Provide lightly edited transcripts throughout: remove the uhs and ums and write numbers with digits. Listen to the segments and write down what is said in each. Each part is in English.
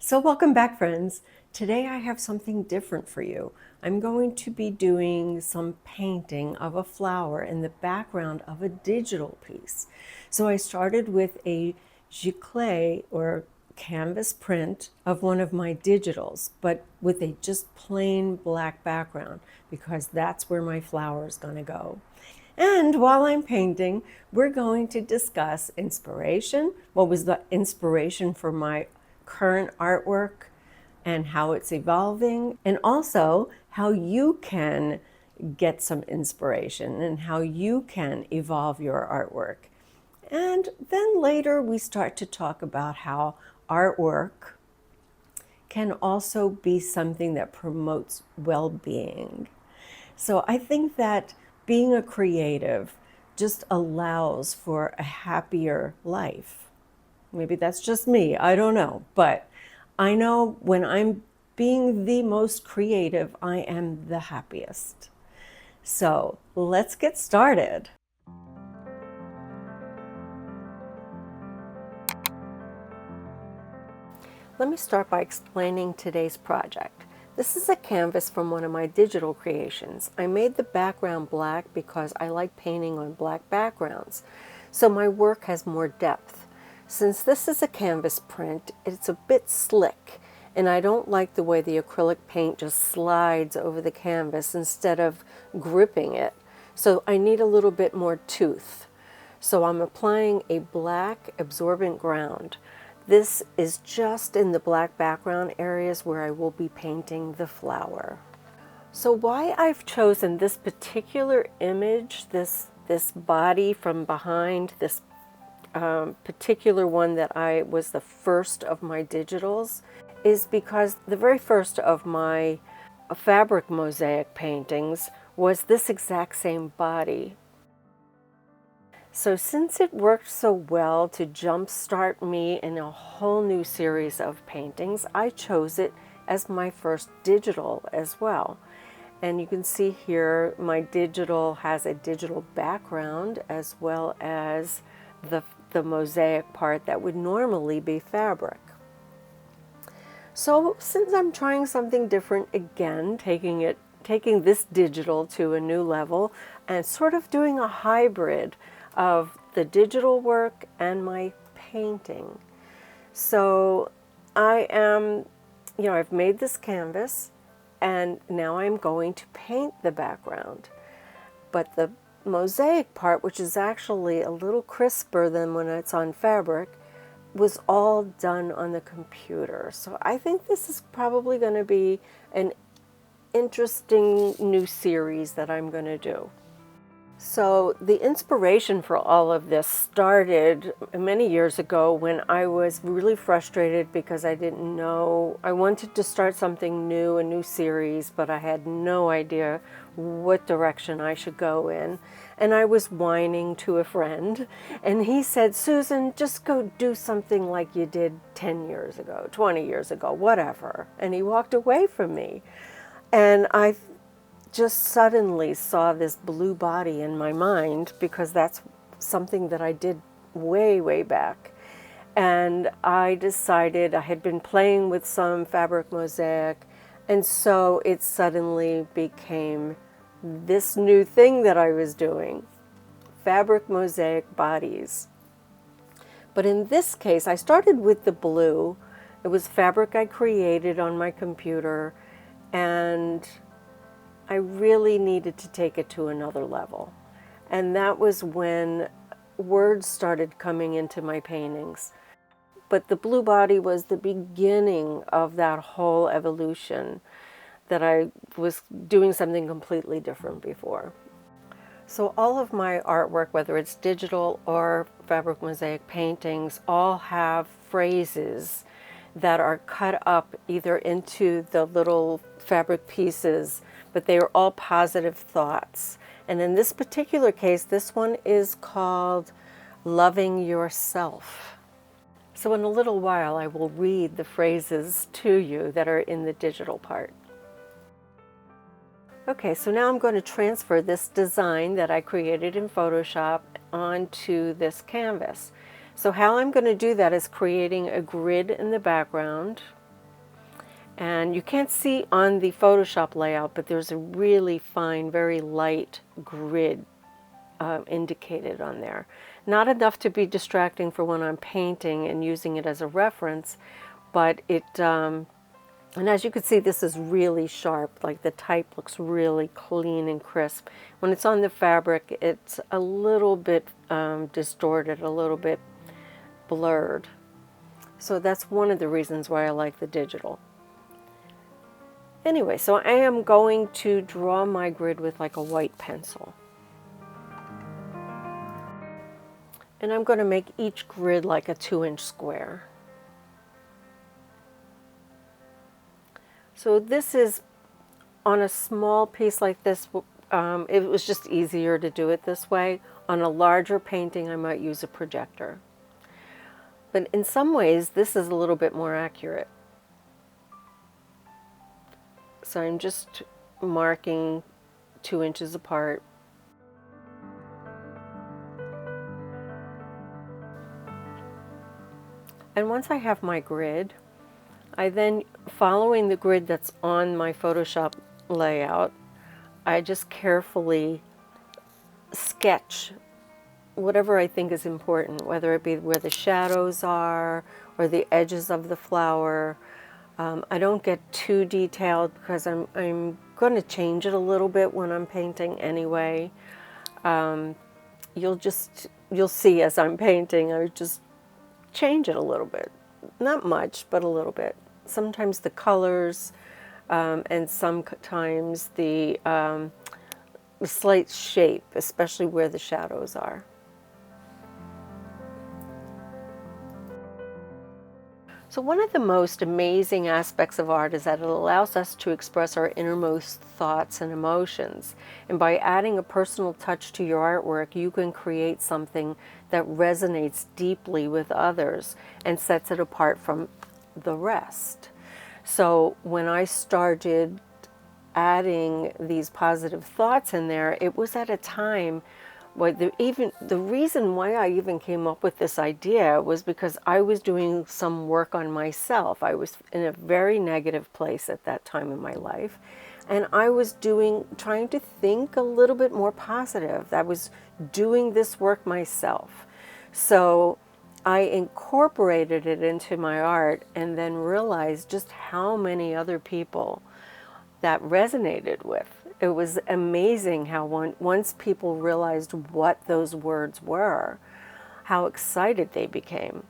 So welcome back, friends. Today I have something different for you. I'm going to be doing some painting of a flower in the background of a digital piece. So I started with a giclée or canvas print of one of my digitals, but with a just plain black background because that's where my flower is going to go. And while I'm painting, we're going to discuss inspiration. What was the inspiration for my current artwork and how it's evolving, and also how you can get some inspiration and how you can evolve your artwork. And then later we start to talk about how artwork can also be something that promotes well-being. So I think that being a creative just allows for a happier life. Maybe that's just me, I don't know. But I know when I'm being the most creative, I am the happiest. So let's get started. Let me start by explaining today's project. This is a canvas from one of my digital creations. I made the background black because I like painting on black backgrounds, so my work has more depth. Since this is a canvas print, it's a bit slick, and I don't like the way the acrylic paint just slides over the canvas instead of gripping it. So I need a little bit more tooth. So I'm applying a black absorbent ground. This is just in the black background areas where I will be painting the flower. So why I've chosen this particular image, this body from behind, this particular one that was the first of my digitals, is because the very first of my fabric mosaic paintings was this exact same body. So since it worked so well to jumpstart me in a whole new series of paintings, I chose it as my first digital as well. And you can see here my digital has a digital background as well as the mosaic part that would normally be fabric. So since I'm trying something different again, taking this digital to a new level and sort of doing a hybrid of the digital work and my painting. So I've made this canvas and now I'm going to paint the background. But the mosaic part, which is actually a little crisper than when it's on fabric, was all done on the computer. So I think this is probably going to be an interesting new series that I'm going to do. So the inspiration for all of this started many years ago when I was really frustrated because I didn't know, I wanted to start something new, a new series, but I had no idea what direction I should go in. And I was whining to a friend and he said, "Susan, just go do something like you did 10 years ago, 20 years ago, whatever." And he walked away from me. And I just suddenly saw this blue body in my mind because that's something that I did way, way back. And I decided I had been playing with some fabric mosaic, and so it suddenly became this new thing that I was doing, fabric mosaic bodies. But in this case, I started with the blue. It was fabric I created on my computer, and I really needed to take it to another level. And that was when words started coming into my paintings. But the blue body was the beginning of that whole evolution, that I was doing something completely different before. So all of my artwork, whether it's digital or fabric mosaic paintings, all have phrases that are cut up either into the little fabric pieces, but they are all positive thoughts. And in this particular case, this one is called Loving Yourself. So in a little while, I will read the phrases to you that are in the digital part. Okay, so now I'm going to transfer this design that I created in Photoshop onto this canvas. So how I'm going to do that is creating a grid in the background, And you can't see on the Photoshop layout, but there's a really fine, very light grid indicated on there. Not enough to be distracting for when I'm painting and using it as a reference, but it, and as you can see, this is really sharp, like the type looks really clean and crisp. When it's on the fabric, it's a little bit distorted, a little bit blurred. So that's one of the reasons why I like the digital. Anyway, so I am going to draw my grid with like a white pencil. And I'm going to make each grid like a 2-inch square. So this is on a small piece like this. It was just easier to do it this way. On a larger painting, I might use a projector. But in some ways, this is a little bit more accurate. So I'm just marking 2 inches apart. And once I have my grid, I then, following the grid that's on my Photoshop layout, I just carefully sketch whatever I think is important, whether it be where the shadows are or the edges of the flower. I don't get too detailed because I'm going to change it a little bit when I'm painting anyway. You'll see as I'm painting, I just change it a little bit. Not much, but a little bit. Sometimes the colors and sometimes the slight shape, especially where the shadows are. So one of the most amazing aspects of art is that it allows us to express our innermost thoughts and emotions. And by adding a personal touch to your artwork, you can create something that resonates deeply with others and sets it apart from the rest. So when I started adding these positive thoughts in there, it was at a time the reason why I even came up with this idea was because I was doing some work on myself. I was in a very negative place at that time in my life, and I was trying to think a little bit more positive. I was doing this work myself. So I incorporated it into my art and then realized just how many other people that resonated with. It was amazing how once people realized what those words were, how excited they became.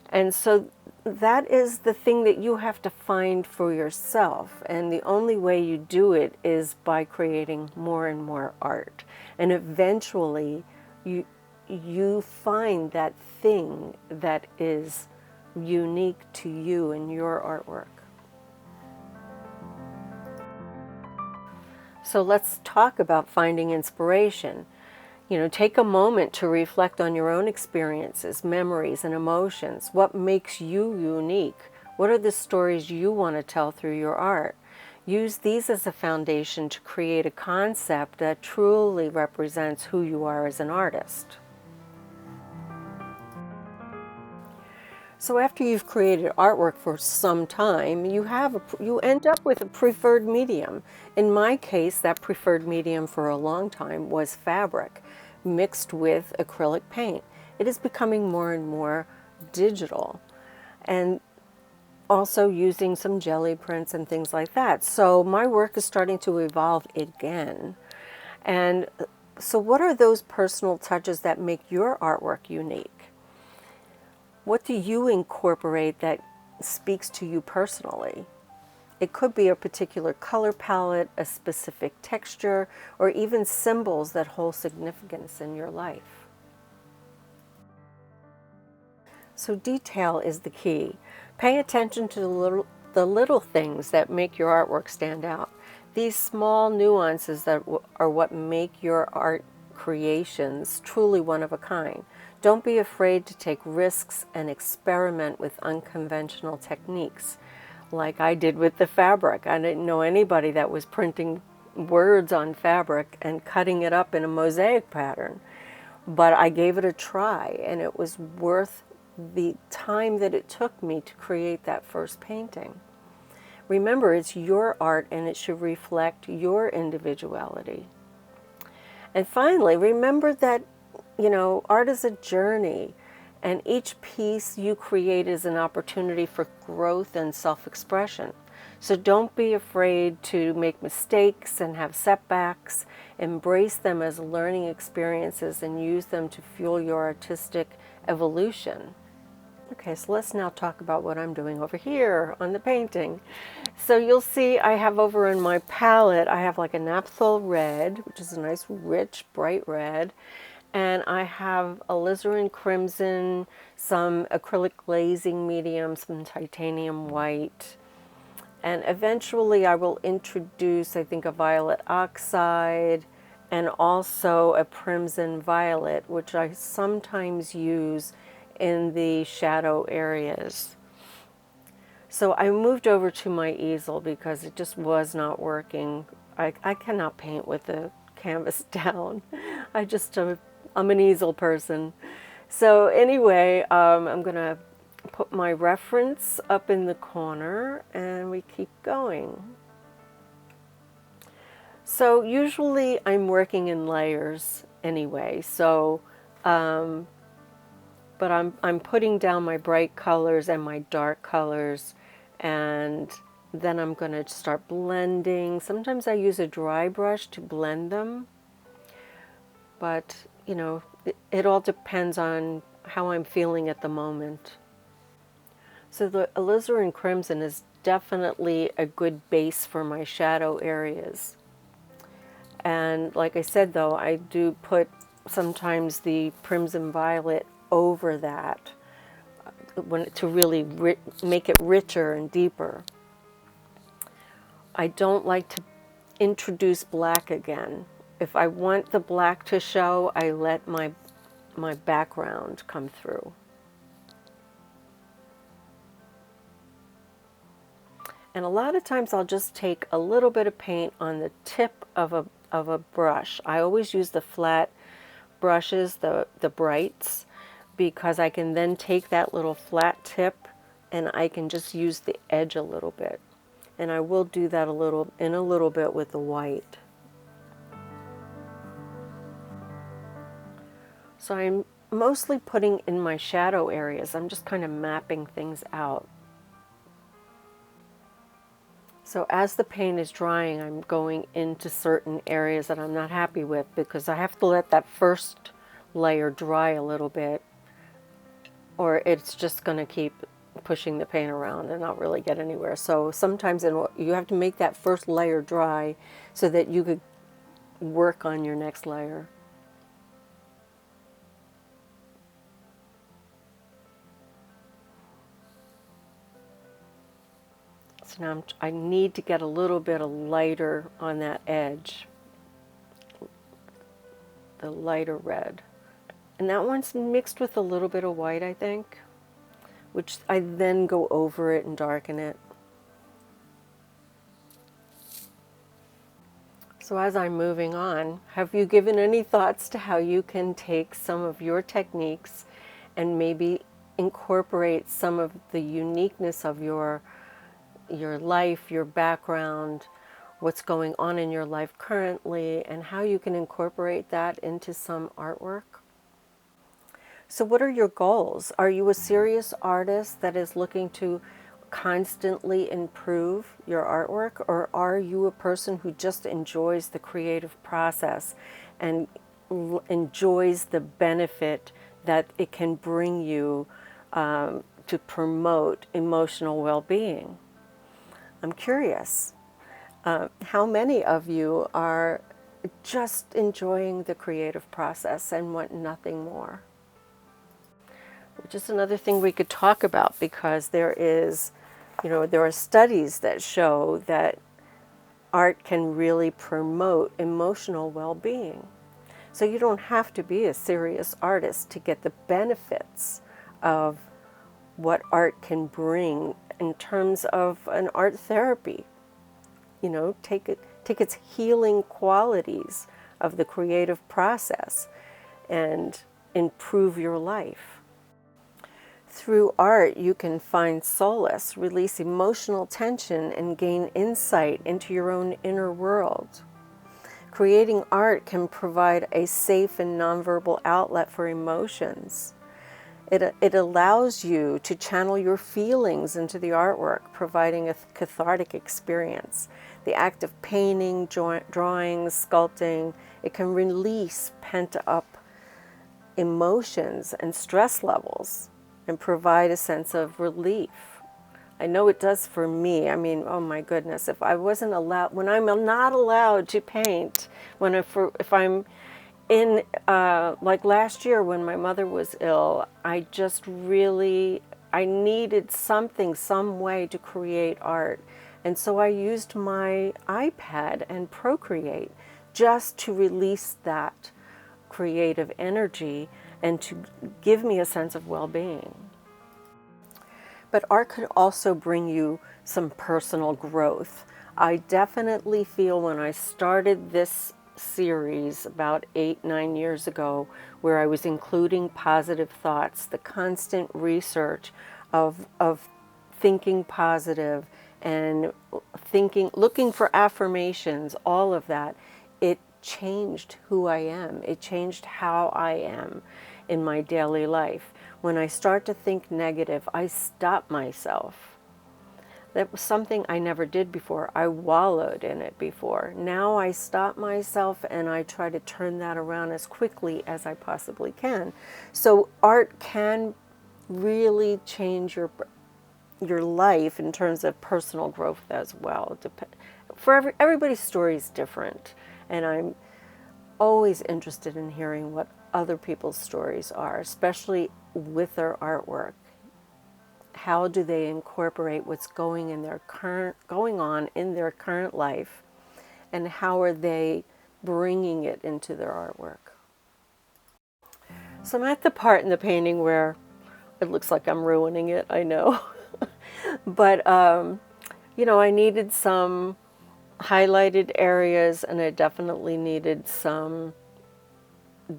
And so that is the thing that you have to find for yourself. And the only way you do it is by creating more and more art. And eventually you find that thing that is unique to you and your artwork. So let's talk about finding inspiration. Take a moment to reflect on your own experiences, memories, and emotions. What makes you unique? What are the stories you want to tell through your art? Use these as a foundation to create a concept that truly represents who you are as an artist. So after you've created artwork for some time, you end up with a preferred medium. In my case, that preferred medium for a long time was fabric mixed with acrylic paint. It is becoming more and more digital, and also using some jelly prints and things like that. So my work is starting to evolve again. And so what are those personal touches that make your artwork unique? What do you incorporate that speaks to you personally? It could be a particular color palette, a specific texture, or even symbols that hold significance in your life. So detail is the key. Pay attention to the little things that make your artwork stand out. These small nuances that are what make your art creations truly one of a kind. Don't be afraid to take risks and experiment with unconventional techniques, like I did with the fabric. I didn't know anybody that was printing words on fabric and cutting it up in a mosaic pattern, but I gave it a try, and it was worth the time that it took me to create that first painting. Remember, it's your art and it should reflect your individuality. And finally, remember that, art is a journey, and each piece you create is an opportunity for growth and self-expression. So don't be afraid to make mistakes and have setbacks. Embrace them as learning experiences and use them to fuel your artistic evolution. Okay, so let's now talk about what I'm doing over here on the painting. So you'll see I have over in my palette, I have like a naphthol red, which is a nice, rich, bright red. And I have alizarin crimson, some acrylic glazing medium, some titanium white. And eventually I will introduce, I think, a violet oxide and also a crimson violet, which I sometimes use in the shadow areas. So I moved over to my easel because it just was not working. I cannot paint with the canvas down. I'm an easel person. So anyway, I'm going to put my reference up in the corner and we keep going. So usually I'm working in layers anyway, so but I'm putting down my bright colors and my dark colors, and then I'm going to start blending. Sometimes I use a dry brush to blend them, but it all depends on how I'm feeling at the moment. So the alizarin crimson is definitely a good base for my shadow areas. And like I said, though, I do put sometimes the crimson violet over that to really make it richer and deeper. I don't like to introduce black again. If I want the black to show, I let my background come through. And a lot of times I'll just take a little bit of paint on the tip of a brush. I always use the flat brushes, the brights, because I can then take that little flat tip and I can just use the edge a little bit. And I will do that a little bit with the white. So I'm mostly putting in my shadow areas. I'm just kind of mapping things out. So as the paint is drying, I'm going into certain areas that I'm not happy with because I have to let that first layer dry a little bit, or it's just going to keep pushing the paint around and not really get anywhere. So sometimes you have to make that first layer dry so that you could work on your next layer. So now I need to get a little bit of lighter on that edge, the lighter red. And that one's mixed with a little bit of white, I think, which I then go over it and darken it. So as I'm moving on, have you given any thoughts to how you can take some of your techniques and maybe incorporate some of the uniqueness of your life, your background, what's going on in your life currently, and how you can incorporate that into some artwork? So what are your goals? Are you a serious artist that is looking to constantly improve your artwork, or are you a person who just enjoys the creative process and enjoys the benefit that it can bring you to promote emotional well-being? I'm curious. How many of you are just enjoying the creative process and want nothing more? Which is another thing we could talk about, because there are studies that show that art can really promote emotional well-being. So you don't have to be a serious artist to get the benefits of what art can bring in terms of an art therapy. Take its healing qualities of the creative process and improve your life. Through art, you can find solace, release emotional tension, and gain insight into your own inner world. Creating art can provide a safe and nonverbal outlet for emotions. It allows you to channel your feelings into the artwork, providing a cathartic experience. The act of painting, drawing, sculpting, it can release pent-up emotions and stress levels and provide a sense of relief. I know it does for me. I mean, oh my goodness, if I wasn't allowed, when I'm not allowed to paint, if I'm in, like last year when my mother was ill, I needed something, some way to create art. And so I used my iPad and Procreate just to release that creative energy and to give me a sense of well-being. But art could also bring you some personal growth. I definitely feel when I started this series about 8-9 years ago, where I was including positive thoughts, the constant research of thinking positive and looking for affirmations, all of that, it changed who I am. It changed how I am in my daily life. When I start to think negative, I stop myself. That was something I never did before. I wallowed in it before. Now I stop myself and I try to turn that around as quickly as I possibly can. So art can really change your life in terms of personal growth as well. Everybody's story is different, and I'm always interested in hearing what other people's stories are, especially with their artwork. How do they incorporate what's going on in their current life, and how are they bringing it into their artwork? So I'm at the part in the painting where it looks like I'm ruining it, I know. But, you know, I needed some highlighted areas, and I definitely needed some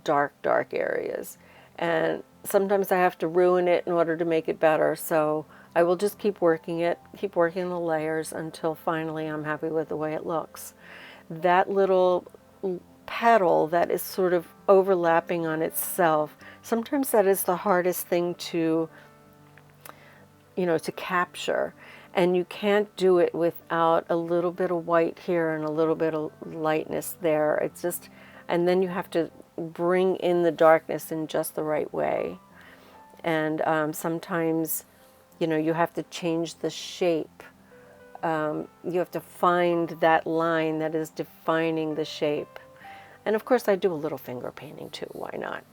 dark areas. And sometimes I have to ruin it in order to make it better. So I will just keep working the layers until finally I'm happy with the way it looks. That little petal that is sort of overlapping on itself, sometimes that is the hardest thing to capture. And you can't do it without a little bit of white here and a little bit of lightness there. It's just, and then you have to bring in the darkness in just the right way. And sometimes, you have to change the shape. You have to find that line that is defining the shape. And of course I do a little finger painting too, why not?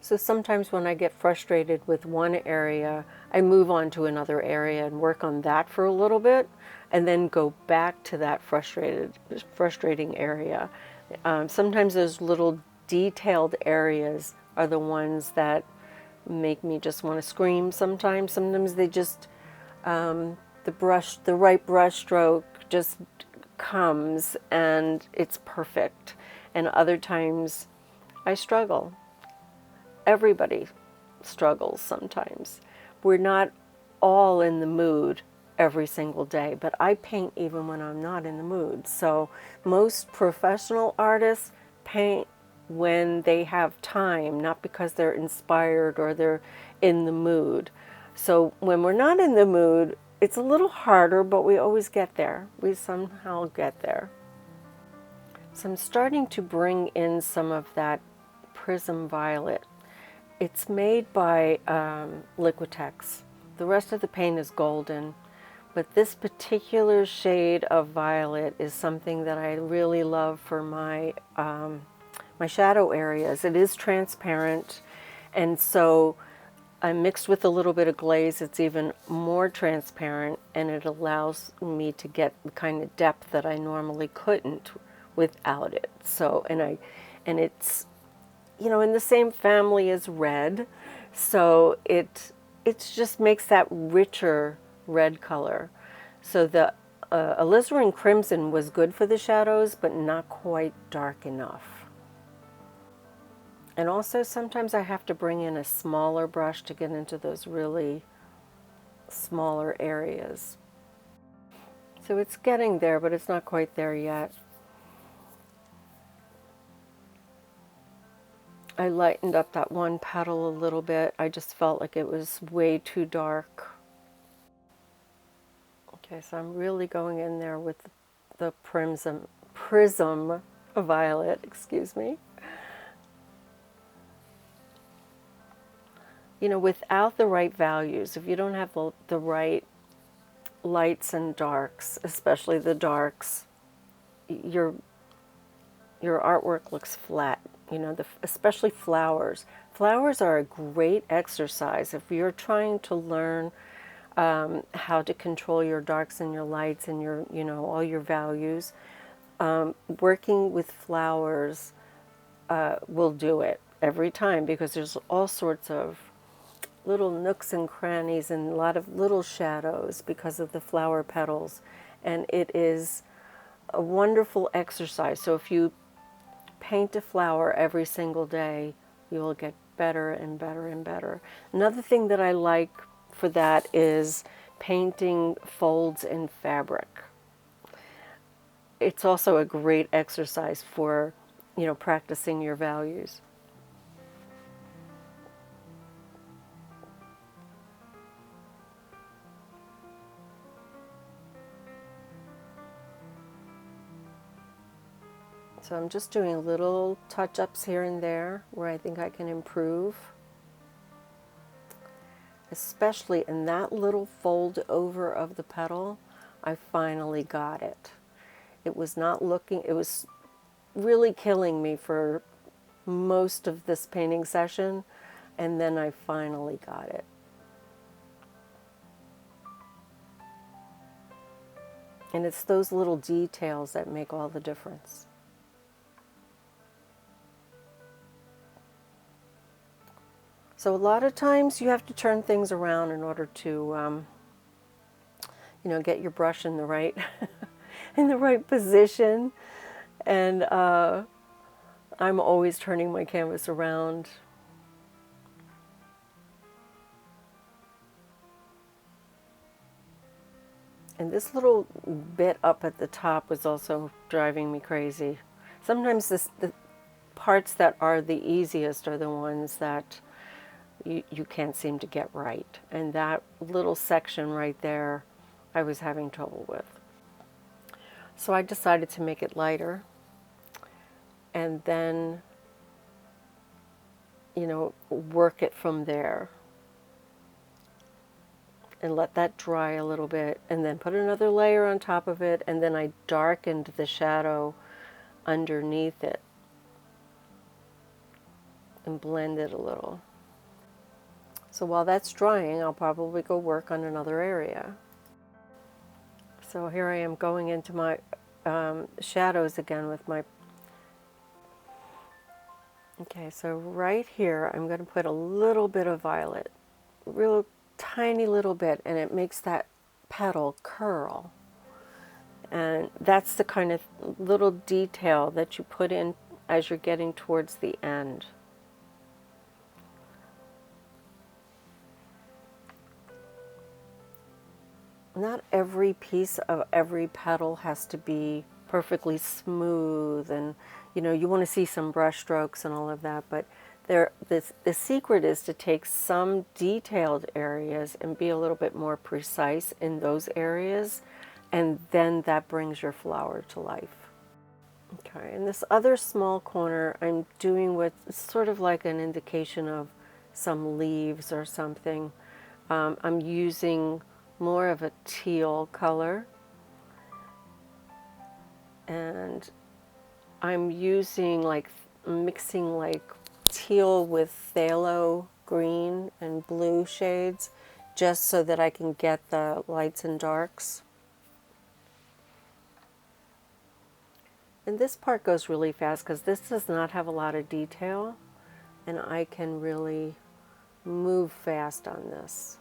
So sometimes when I get frustrated with one area, I move on to another area and work on that for a little bit, and then go back to that frustrating area. Sometimes those little detailed areas are the ones that make me just want to scream sometimes. Sometimes they just, the right brush stroke just comes and it's perfect. And other times I struggle. Everybody struggles sometimes. We're not all in the mood every single day, but I paint even when I'm not in the mood. So most professional artists paint when they have time, not because they're inspired or they're in the mood. So when we're not in the mood, it's a little harder, but we always get there. We somehow get there. So I'm starting to bring in some of that prism violet. It's made by Liquitex. The rest of the paint is golden, but this particular shade of violet is something that I really love for my my shadow areas. It is transparent, and so mixed with a little bit of glaze, it's even more transparent, and it allows me to get the kind of depth that I normally couldn't without it. So, and it's in the same family as red, so it just makes that richer red color. So the Alizarin crimson was good for the shadows, but not quite dark enough. And also sometimes I have to bring in a smaller brush to get into those really smaller areas. So it's getting there, but it's not quite there yet. I lightened up that one petal a little bit. I just felt like it was way too dark. Okay, so I'm really going in there with the prism violet, excuse me. You know, without the right values, if you don't have the right lights and darks, especially the darks, your artwork looks flat. You know, especially flowers. Flowers are a great exercise if you're trying to learn how to control your darks and your lights and your, you know, all your values. Working with flowers will do it every time, because there's all sorts of little nooks and crannies and a lot of little shadows because of the flower petals, and it is a wonderful exercise. So if you paint a flower every single day, you will get better and better and better. Another thing that I like for that is painting folds in fabric. It's also a great exercise for, you know, practicing your values. So I'm just doing little touch-ups here and there where I think I can improve. Especially in that little fold over of the petal, I finally got it. It was not looking, it was really killing me for most of this painting session, and then I finally got it. And it's those little details that make all the difference. So a lot of times you have to turn things around in order to, you know, get your brush in the right, in the right position. And I'm always turning my canvas around. And this little bit up at the top was also driving me crazy. Sometimes the parts that are the easiest are the ones that you can't seem to get right. And that little section right there, I was having trouble with. So I decided to make it lighter. And then, you know, work it from there. And let that dry a little bit. And then put another layer on top of it. And then I darkened the shadow underneath it. And blend it a little. So while that's drying, I'll probably go work on another area. So here I am going into my shadows again with my... Okay, so right here I'm going to put a little bit of violet. Real tiny little bit, and it makes that petal curl. And that's the kind of little detail that you put in as you're getting towards the end. Not every piece of every petal has to be perfectly smooth, and you know, you want to see some brush strokes and all of that, but the secret is to take some detailed areas and be a little bit more precise in those areas, and then that brings your flower to life. Okay, and this other small corner I'm doing with sort of like an indication of some leaves or something. I'm using more of a teal color, and I'm using mixing like teal with phthalo green and blue shades just so that I can get the lights and darks. And this part goes really fast because this does not have a lot of detail, and I can really move fast on this.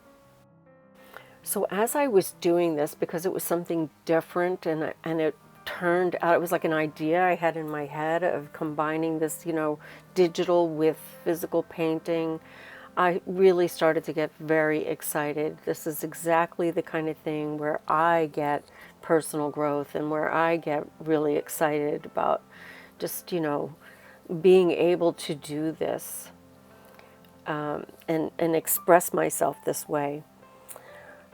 So as I was doing this, because it was something different and it turned out, it was like an idea I had in my head of combining this, digital with physical painting. I really started to get very excited. This is exactly the kind of thing where I get personal growth and where I get really excited about just, being able to do this and express myself this way.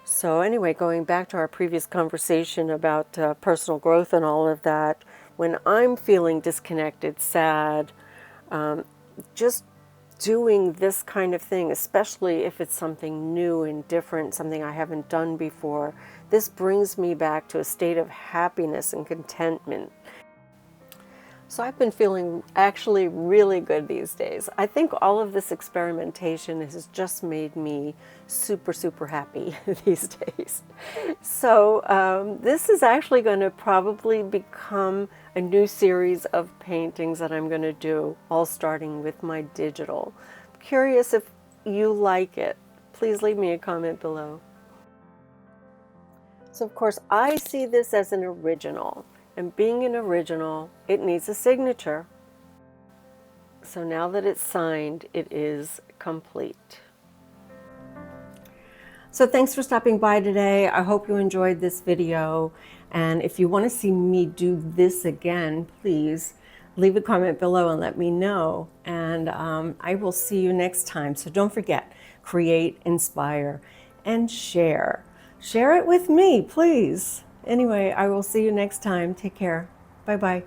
So anyway, going back to our previous conversation about personal growth and all of that, when I'm feeling disconnected, sad, just doing this kind of thing, especially if it's something new and different, something I haven't done before, this brings me back to a state of happiness and contentment. So I've been feeling actually really good these days. I think all of this experimentation has just made me super, super happy these days. So this is actually going to probably become a new series of paintings that I'm going to do, all starting with my digital. I'm curious if you like it. Please leave me a comment below. So of course I see this as an original. And being an original, it needs a signature. So now that it's signed, it is complete. So thanks for stopping by today. I hope you enjoyed this video. And if you want to see me do this again, please leave a comment below and let me know. And I will see you next time. So don't forget, create, inspire, and share. Share it with me, please. Anyway, I will see you next time. Take care. Bye-bye.